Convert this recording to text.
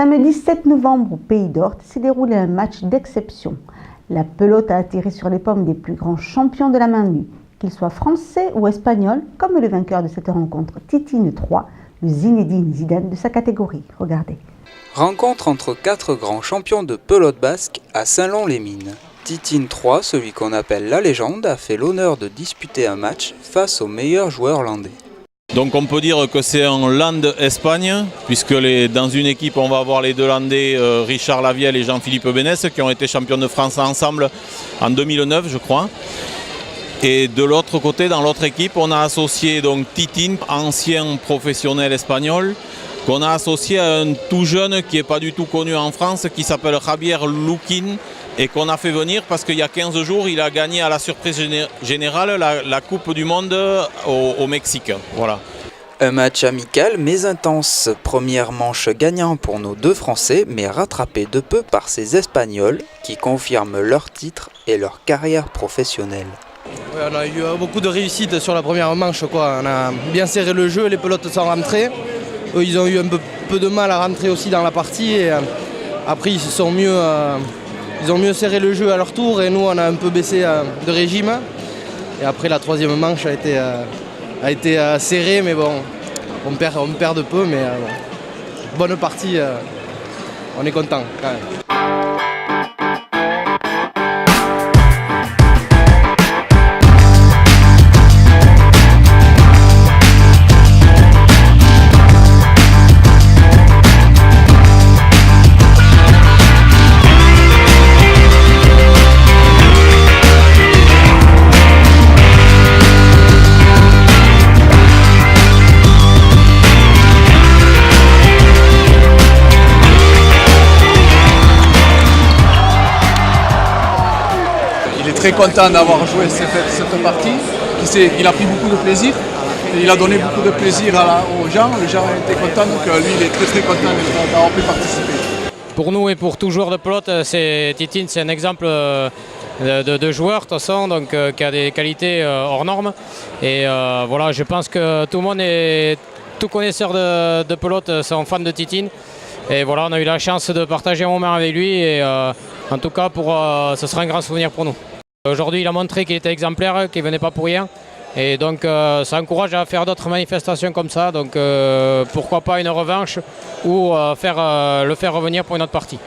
Samedi 7 novembre au Pays d'Orthe s'est déroulé un match d'exception. La pelote a atterri sur les pommes des plus grands champions de la main nue, qu'ils soient français ou espagnols, comme le vainqueur de cette rencontre, Titine 3, le Zinedine Zidane de sa catégorie. Regardez. Rencontre entre 4 grands champions de pelote basque à Saint-Lon-les-Mines. Titine 3, celui qu'on appelle la légende, a fait l'honneur de disputer un match face aux meilleurs joueurs landais. Donc on peut dire que c'est un Land-Espagne, puisque dans une équipe on va avoir les deux Landais, Richard Lavielle et Jean-Philippe Bénès, qui ont été champions de France ensemble en 2009 je crois. Et de l'autre côté, dans l'autre équipe, on a associé donc Titine, ancien professionnel espagnol, qu'on a associé à un tout jeune qui n'est pas du tout connu en France, qui s'appelle Javier Luquin, et qu'on a fait venir parce qu'il y a 15 jours, il a gagné à la surprise générale la Coupe du Monde au Mexique. Voilà. Un match amical mais intense. Première manche gagnant pour nos deux Français, mais rattrapé de peu par ces Espagnols qui confirment leur titre et leur carrière professionnelle. Ouais, on a eu beaucoup de réussite sur la première manche, quoi. On a bien serré le jeu, les pelotes sont rentrées. Eux, ils ont eu un peu de mal à rentrer aussi dans la partie. Et, après, ils ont mieux serré le jeu à leur tour et nous, on a un peu baissé de régime. Et après, la troisième manche a été serrée, mais bon, on perd de peu, mais bon, bonne partie, on est content quand même. Il est très content d'avoir joué cette partie. Il a pris beaucoup de plaisir. Et il a donné beaucoup de plaisir aux gens. Les gens étaient contents, donc lui il est très content d'avoir pu participer. Pour nous et pour tout joueur de pelote, Titine c'est un exemple de joueur de toute façon, donc, qui a des qualités hors normes. Et voilà, je pense que tout le monde tout connaisseur de pelote sont fans de Titine. Et voilà, on a eu la chance de partager un moment avec lui et en tout cas ce sera un grand souvenir pour nous. Aujourd'hui il a montré qu'il était exemplaire, qu'il ne venait pas pour rien. Et donc ça encourage à faire d'autres manifestations comme ça. Donc pourquoi pas une revanche ou le faire revenir pour une autre partie.